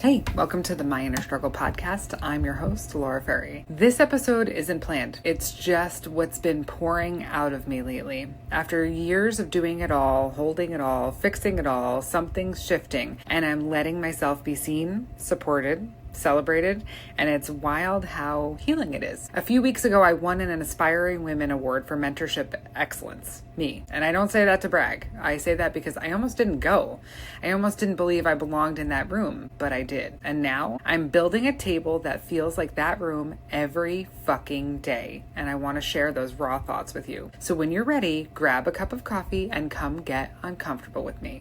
Hey, welcome to the My Inner Struggle podcast. I'm your host, Laura Ferry. This episode isn't planned. It's just what's been pouring out of me lately. After years of doing it all, holding it all, fixing it all, something's shifting, and I'm letting myself be seen, supported, celebrated, and it's wild how healing it is. A few weeks ago, I won an Aspiring Women Award for Mentorship Excellence. Me. And I don't say that to brag. I say that because I almost didn't go. I almost didn't believe I belonged in that room, but I did. And now I'm building a table that feels like that room every fucking day. And I want to share those raw thoughts with you. So when you're ready, grab a cup of coffee and come get uncomfortable with me.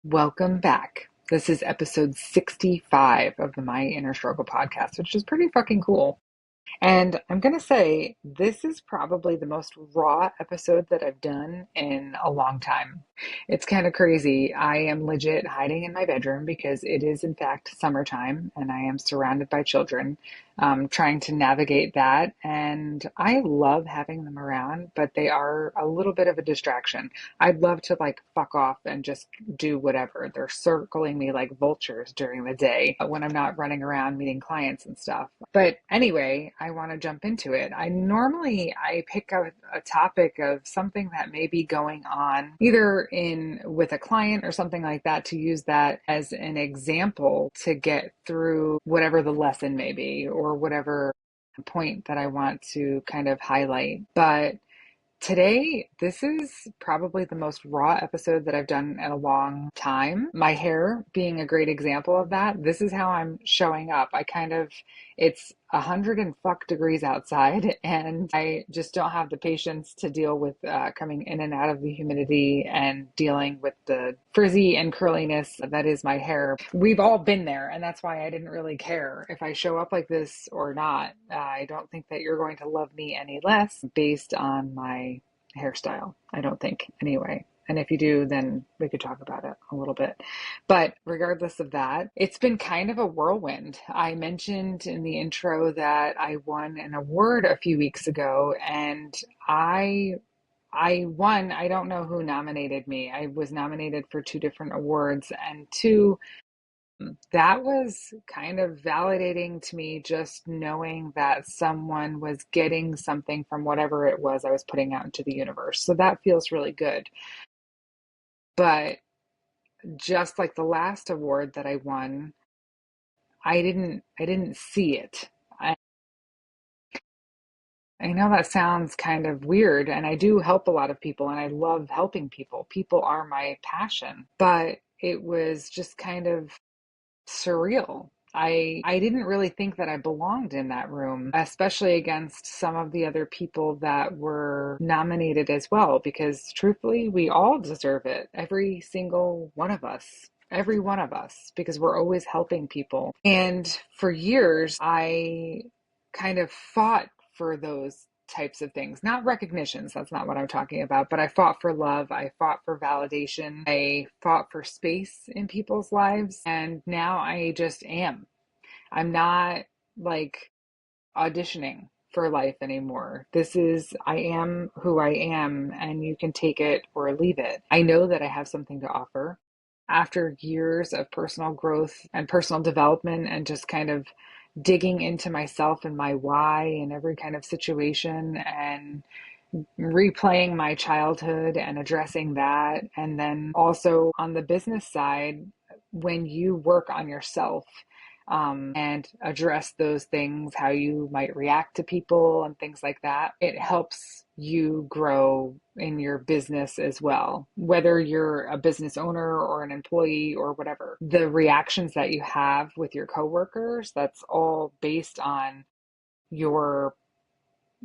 Welcome back. This is episode 65 of the My Inner Struggle podcast, which is pretty fucking cool. And I'm going to say this is probably the most raw episode that I've done in a long time. It's kind of crazy. I am legit hiding in my bedroom because it is in fact summertime and I am surrounded by children, trying to navigate that. And I love having them around, but they are a little bit of a distraction. I'd love to fuck off and just do whatever. They're circling me like vultures during the day when I'm not running around meeting clients and stuff. But anyway, I want to jump into it. I pick a topic of something that may be going on either with a client or something like that, to use that as an example to get through whatever the lesson may be or whatever point that I want to kind of highlight. But today, this is probably the most raw episode that I've done in a long time. My hair being a great example of that. This is how I'm showing up. It's 100 and fuck degrees outside, and I just don't have the patience to deal with coming in and out of the humidity and dealing with the frizzy and curliness that is my hair. We've all been there, and that's why I didn't really care if I show up like this or not. I don't think that you're going to love me any less based on my hairstyle. I don't think, anyway. And if you do, then we could talk about it a little bit. But regardless of that, it's been kind of a whirlwind. I mentioned in the intro that I won an award a few weeks ago, and I won. I don't know who nominated me. I was nominated for 2 different awards, and that was kind of validating to me, just knowing that someone was getting something from whatever it was I was putting out into the universe. So that feels really good. But just like the last award that I won, I didn't see it. I know that sounds kind of weird, and I do help a lot of people and I love helping people. People are my passion, but it was just kind of surreal. I didn't really think that I belonged in that room, especially against some of the other people that were nominated as well, because truthfully, we all deserve it. Every single one of us. Every one of us, because we're always helping people. And for years, I kind of fought for those types of things, not recognitions. That's not what I'm talking about, but I fought for love. I fought for validation. I fought for space in people's lives. And now I just am. I'm not like auditioning for life anymore. I am who I am, and you can take it or leave it. I know that I have something to offer. After years of personal growth and personal development and just kind of digging into myself and my why in every kind of situation and replaying my childhood and addressing that. And then also on the business side, when you work on yourself, and address those things, how you might react to people and things like that, it helps you grow in your business as well. Whether you're a business owner or an employee or whatever, the reactions that you have with your coworkers, that's all based on your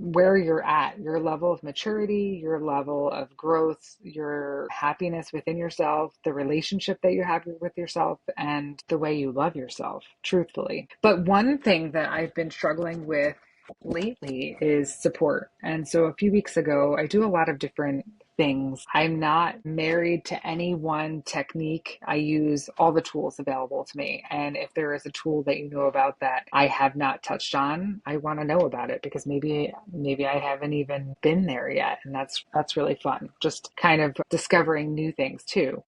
where you're at, your level of maturity, your level of growth, your happiness within yourself, the relationship that you have with yourself, and the way you love yourself, truthfully. But one thing that I've been struggling with lately is support. And so a few weeks ago, I do a lot of different things. I'm not married to any one technique. I use all the tools available to me. And if there is a tool that you know about that I have not touched on, I want to know about it because maybe I haven't even been there yet. And that's really fun. Just kind of discovering new things too.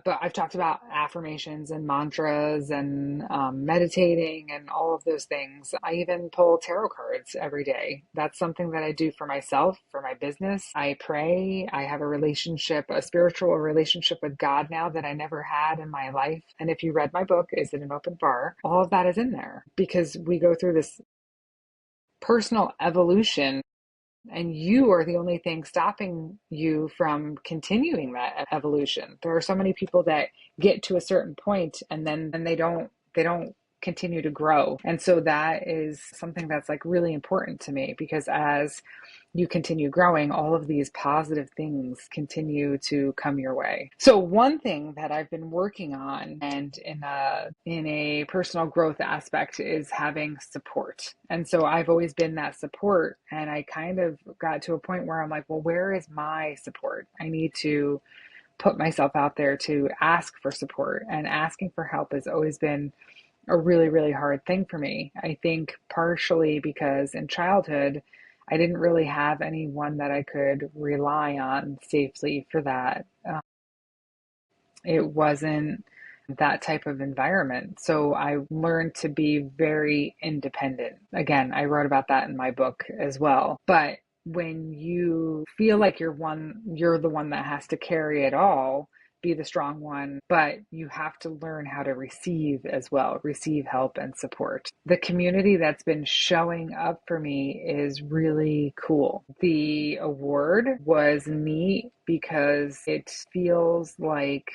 But I've talked about affirmations and mantras and meditating and all of those things. I even pull tarot cards every day. That's something that I do for myself, for my business. I pray. I have a relationship, a spiritual relationship with God now that I never had in my life. And if you read my book, Is It an Open Bar? All of that is in there because we go through this personal evolution and you are the only thing stopping you from continuing that evolution. There are so many people that get to a certain point and then they don't continue to grow. And so that is something that's like really important to me because as you continue growing, all of these positive things continue to come your way. So one thing that I've been working on and in a personal growth aspect is having support. And so I've always been that support and I kind of got to a point where I'm like, well, where is my support? I need to put myself out there to ask for support, and asking for help has always been a really, really hard thing for me. I think partially because in childhood, I didn't really have anyone that I could rely on safely for that. It wasn't that type of environment. So I learned to be very independent. Again, I wrote about that in my book as well. But when you feel like you're the one that has to carry it all, be the strong one, but you have to learn how to receive as well, receive help and support. The community that's been showing up for me is really cool. The award was neat because it feels like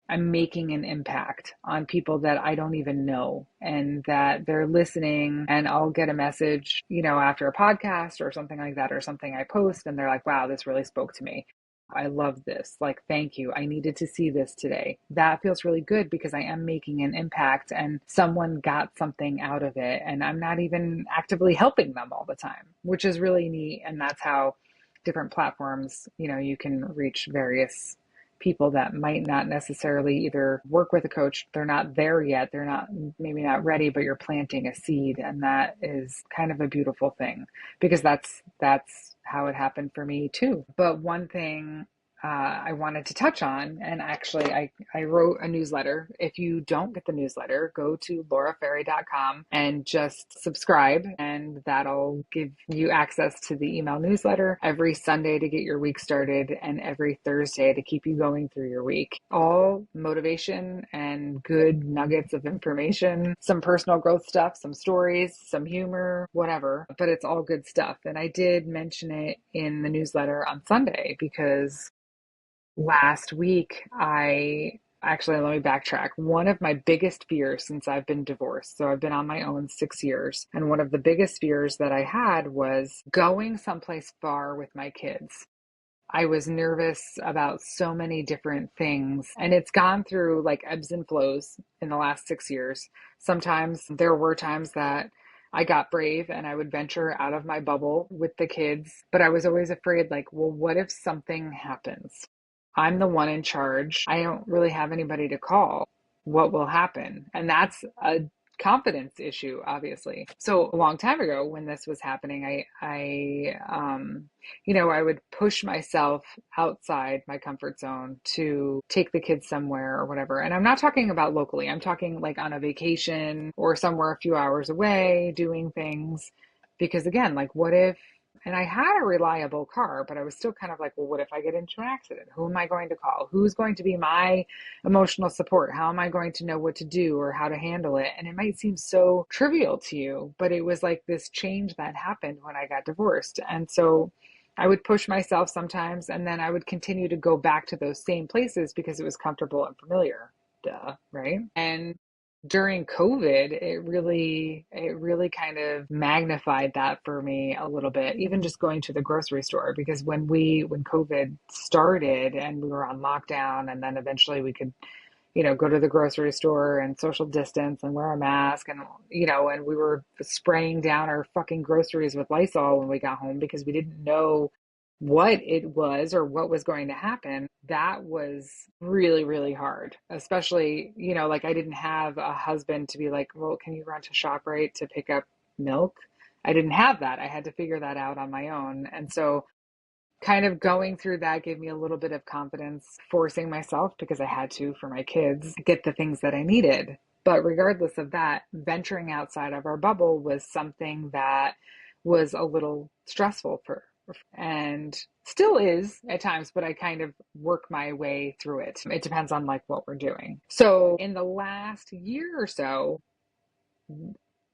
I'm making an impact on people that I don't even know and that they're listening, and I'll get a message, after a podcast or something like that or something I post and they're like, wow, this really spoke to me. I love this. Like, thank you. I needed to see this today. That feels really good because I am making an impact and someone got something out of it and I'm not even actively helping them all the time, which is really neat. And that's how different platforms, you can reach various people that might not necessarily either work with a coach. They're not there yet. They're not, maybe not ready, but you're planting a seed. And that is kind of a beautiful thing because that's how it happened for me too. But one thing I wanted to touch on, and actually I wrote a newsletter. If you don't get the newsletter, go to lauraferry.com and just subscribe, and that'll give you access to the email newsletter every Sunday to get your week started and every Thursday to keep you going through your week. All motivation and good nuggets of information, some personal growth stuff, some stories, some humor, whatever, but it's all good stuff. And I did mention it in the newsletter on Sunday because last week, let me backtrack. One of my biggest fears since I've been divorced, so I've been on my own 6 years, and one of the biggest fears that I had was going someplace far with my kids. I was nervous about so many different things, and it's gone through like ebbs and flows in the last 6 years. Sometimes there were times that I got brave and I would venture out of my bubble with the kids, but I was always afraid, like, well, what if something happens? I'm the one in charge. I don't really have anybody to call. What will happen? And that's a confidence issue, obviously. So a long time ago when this was happening, I would push myself outside my comfort zone to take the kids somewhere or whatever. And I'm not talking about locally. I'm talking like on a vacation or somewhere a few hours away doing things. Because again, like what if, and I had a reliable car, but I was still kind of like, well, what if I get into an accident? Who am I going to call? Who's going to be my emotional support? How am I going to know what to do or how to handle it? And it might seem so trivial to you, but it was like this change that happened when I got divorced. And so I would push myself sometimes, and then I would continue to go back to those same places because it was comfortable and familiar. Duh, right? And during COVID, it really kind of magnified that for me a little bit, even just going to the grocery store, because when COVID started and we were on lockdown and then eventually we could, go to the grocery store and social distance and wear a mask and, and we were spraying down our fucking groceries with Lysol when we got home because we didn't know what it was or what was going to happen, that was really, really hard. Especially, like I didn't have a husband to be like, well, can you run to ShopRite to pick up milk? I didn't have that. I had to figure that out on my own. And so kind of going through that gave me a little bit of confidence, forcing myself because I had to for my kids get the things that I needed. But regardless of that, venturing outside of our bubble was something that was a little stressful for and still is at times, but I kind of work my way through it. It depends on like what we're doing. So in the last year or so,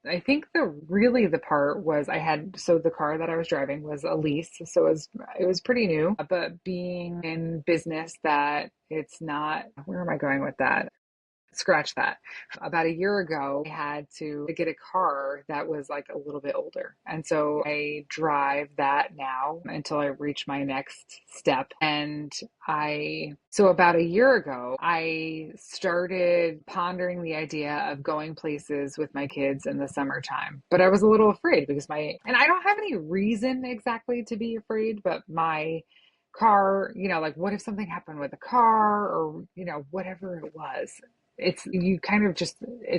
I think the part was the car that I was driving was a lease, so it was pretty new. But being in business that it's not, where am I going with that? Scratch that. About a year ago, I had to get a car that was like a little bit older. And so I drive that now until I reach my next step. And so about a year ago, I started pondering the idea of going places with my kids in the summertime. But I was a little afraid because and I don't have any reason exactly to be afraid, but my car, like what if something happened with the car or, whatever it was, it's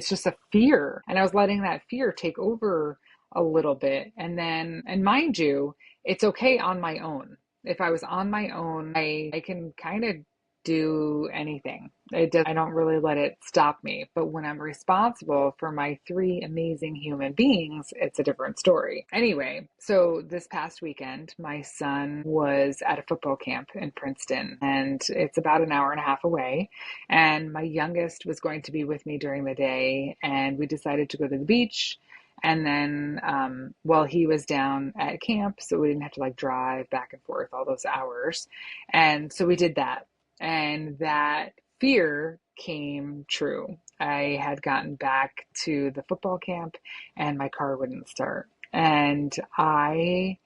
just a fear. And I was letting that fear take over a little bit. And mind you, it's okay on my own. If I was on my own, I can kind of do anything. I don't really let it stop me. But when I'm responsible for my three amazing human beings, it's a different story. Anyway, so this past weekend, my son was at a football camp in Princeton, and it's about an hour and a half away. And my youngest was going to be with me during the day, and we decided to go to the beach. And then, while he was down at camp, so we didn't have to like drive back and forth all those hours. And so we did that. And that fear came true. I had gotten back to the football camp and my car wouldn't start. And I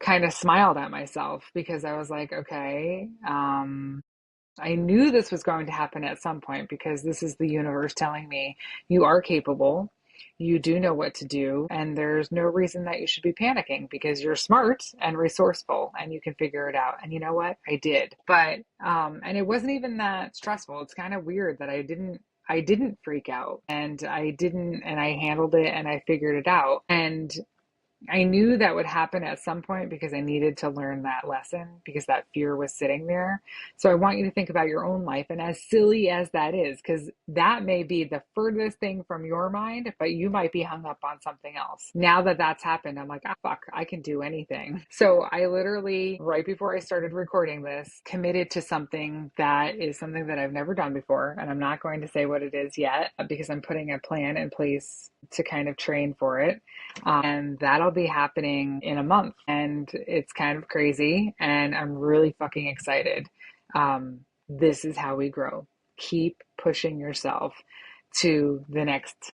kind of smiled at myself because I was like, okay, I knew this was going to happen at some point because this is the universe telling me you are capable. You do know what to do, and there's no reason that you should be panicking because you're smart and resourceful and you can figure it out. And you know what? I did. But and it wasn't even that stressful. It's kind of weird that I didn't freak out and I handled it and I figured it out. And I knew that would happen at some point because I needed to learn that lesson because that fear was sitting there. So I want you to think about your own life. And as silly as that is, because that may be the furthest thing from your mind, but you might be hung up on something else. Now that that's happened, I'm like, ah, fuck, I can do anything. So I literally, right before I started recording this, committed to something that is something that I've never done before. And I'm not going to say what it is yet because I'm putting a plan in place to kind of train for it. And that'll be happening in a month. And it's kind of crazy. And I'm really fucking excited. This is how we grow. Keep pushing yourself to the next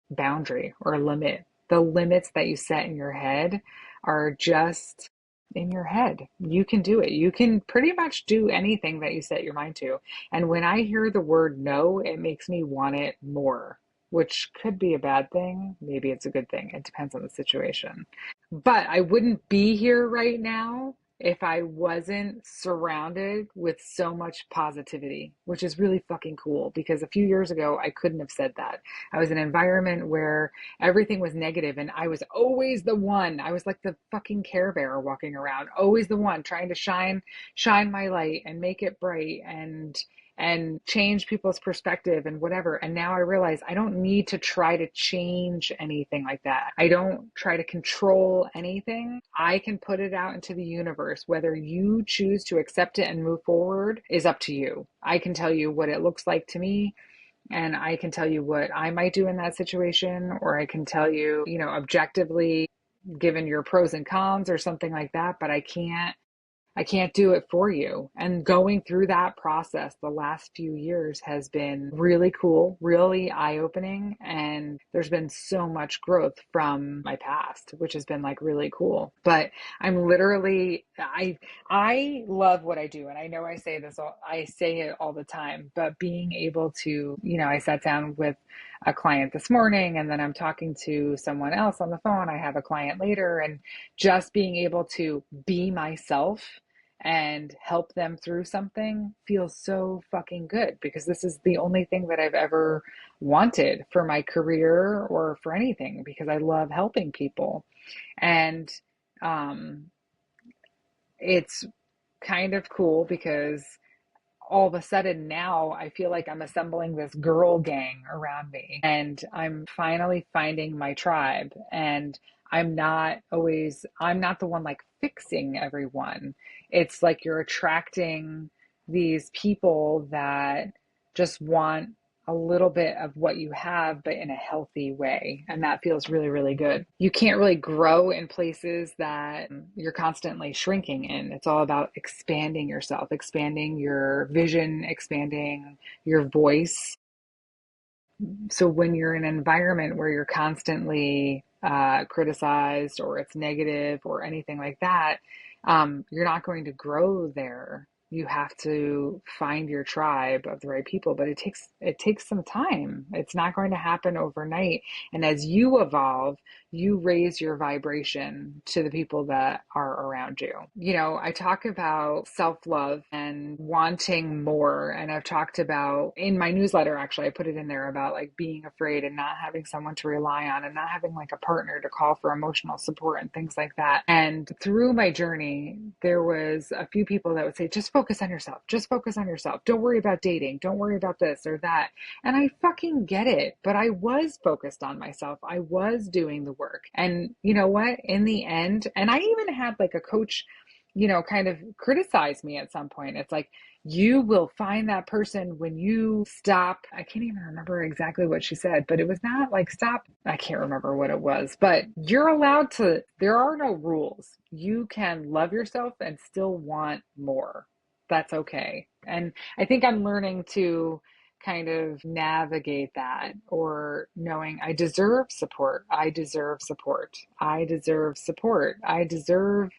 boundary or limit. The limits that you set in your head are just in your head. You can do it. You can pretty much do anything that you set your mind to. And when I hear the word no, it makes me want it more, which could be a bad thing. Maybe it's a good thing. It depends on the situation. But I wouldn't be here right now if I wasn't surrounded with so much positivity, which is really fucking cool because a few years ago, I couldn't have said that. I was in an environment where everything was negative and I was always the one. I was like the fucking Care Bear walking around, always the one trying to shine my light and make it bright and change people's perspective and whatever. And now I realize I don't need to try to change anything like that. I don't try to control anything. I can put it out into the universe. Whether you choose to accept it and move forward is up to you. I can tell you what it looks like to me. And I can tell you what I might do in that situation, or I can tell you, objectively, given your pros and cons or something like that, but I can't do it for you. And going through that process the last few years has been really cool, really eye-opening. And there's been so much growth from my past, which has been like really cool. But I'm literally, I love what I do. And I know I say it all the time, but being able to, I sat down with a client this morning and then I'm talking to someone else on the phone. I have a client later, and just being able to be myself and help them through something feels so fucking good, because this is the only thing that I've ever wanted for my career or for anything, because I love helping people. And um, it's kind of cool because all of a sudden now I feel like I'm assembling this girl gang around me, and I'm finally finding my tribe. And I'm not the one like fixing everyone. It's like you're attracting these people that just want a little bit of what you have, but in a healthy way. And that feels really, really good. You can't really grow in places that you're constantly shrinking in. It's all about expanding yourself, expanding your vision, expanding your voice. So when you're in an environment where you're constantly criticized, or it's negative or anything like that, you're not going to grow there. You have to find your tribe of the right people, but it takes some time. It's not going to happen overnight. And as you evolve, you raise your vibration to the people that are around you. You know, I talk about self-love and wanting more. And I've talked about in my newsletter, actually, I put it in there about like being afraid and not having someone to rely on and not having like a partner to call for emotional support and things like that. And through my journey, there was a few people that would say, just focus on yourself. Just focus on yourself. Don't worry about dating. Don't worry about this or that. And I fucking get it. But I was focused on myself. I was doing the work. And you know what? In the end, and I even had like a coach, you know, kind of criticize me at some point. It's like, you will find that person when you stop. I can't even remember exactly what she said, but it was not like stop. I can't remember what it was, but you're allowed to, there are no rules. You can love yourself and still want more. That's okay. And I think I'm learning to kind of navigate that, or knowing I deserve support. I deserve support. I deserve support. I deserve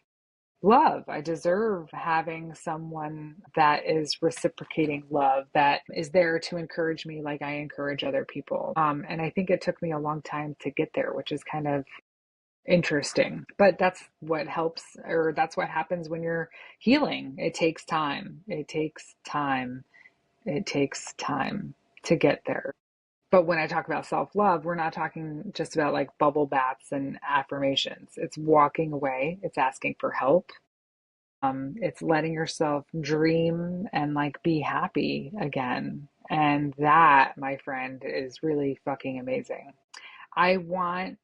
love. I deserve having someone that is reciprocating love, that is there to encourage me like I encourage other people. And I think it took me a long time to get there, which is kind of interesting. But that's what helps, or that's what happens when you're healing. It takes time. It takes time. It takes time to get there. But when I talk about self love, we're not talking just about like bubble baths and affirmations. It's walking away, it's asking for help. It's letting yourself dream and like be happy again. And that, my friend, is really fucking amazing. I want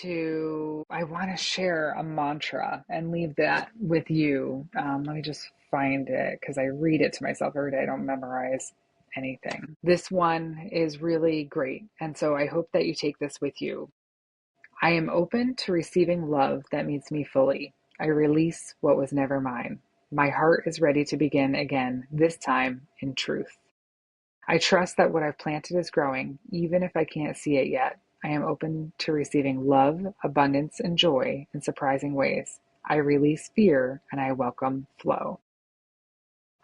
I want to share a mantra and leave that with you. Let me just find it because I read it to myself every day. I don't memorize anything. This one is really great. And so I hope that you take this with you. I am open to receiving love that meets me fully. I release what was never mine. My heart is ready to begin again, this time in truth. I trust that what I've planted is growing, even if I can't see it yet. I am open to receiving love, abundance, and joy in surprising ways. I release fear and I welcome flow.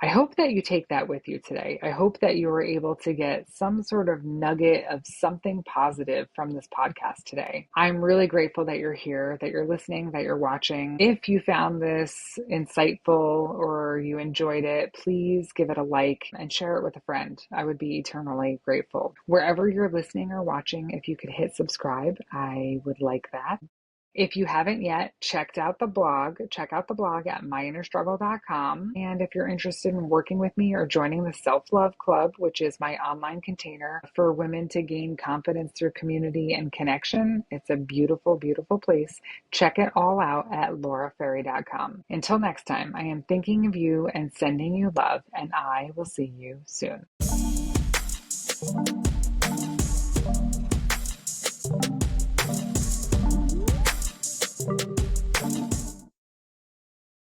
I hope that you take that with you today. I hope that you were able to get some sort of nugget of something positive from this podcast today. I'm really grateful that you're here, that you're listening, that you're watching. If you found this insightful or you enjoyed it, please give it a like and share it with a friend. I would be eternally grateful. Wherever you're listening or watching, if you could hit subscribe, I would like that. If you haven't yet checked out the blog, check out the blog at myinnerstruggle.com. And if you're interested in working with me or joining the Self Love Club, which is my online container for women to gain confidence through community and connection, it's a beautiful, beautiful place. Check it all out at lauraferry.com. Until next time, I am thinking of you and sending you love, and I will see you soon.